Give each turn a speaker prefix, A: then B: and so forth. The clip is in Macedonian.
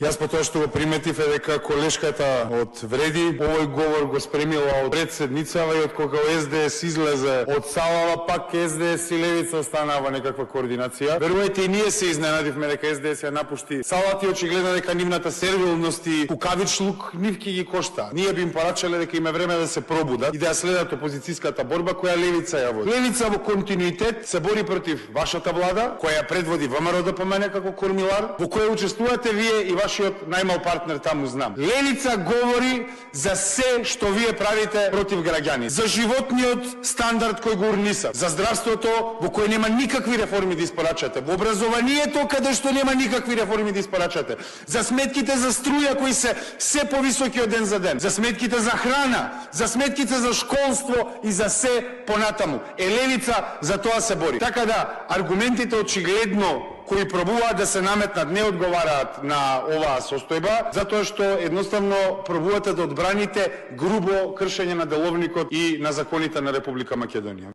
A: Јас по тоа што го приметив е дека колешката од Вреди овој говор го спремила од пред седницава и од кога СДС излезе од салава, пак СДС и Левица останаа во некаква координација. Верувајте, и ние се изненадивме дека СДС ја напушти салата и очигледно дека нивната сервилност и кукавичлук нивки ги кошта. Ние би им порачале дека им е време да се пробудат и да ја следат опозицијската борба која Левица ја води. Левица во континуитет се бори против вашата влада, која ја предводи ВМРО ДПМН како кормилар, во која учествувате вие и вашиот најмал партнер таму знам. Левица говори за се што вие правите против граѓани, за животниот стандард кој го урниса, за здравството во кој нема никакви реформи да испорачате, во образованието каде што нема никакви реформи да испорачате, за сметките за струја кои се повисоки од ден за ден, за сметките за храна, за сметките за школство и за се понатаму. Левица за тоа се бори. Така да, аргументите очигледно кои пробуваат да се наметнат не одговараат на оваа состојба, затоа што едноставно пробувате да одбраните грубо кршење на деловникот и на законите на Република Македонија.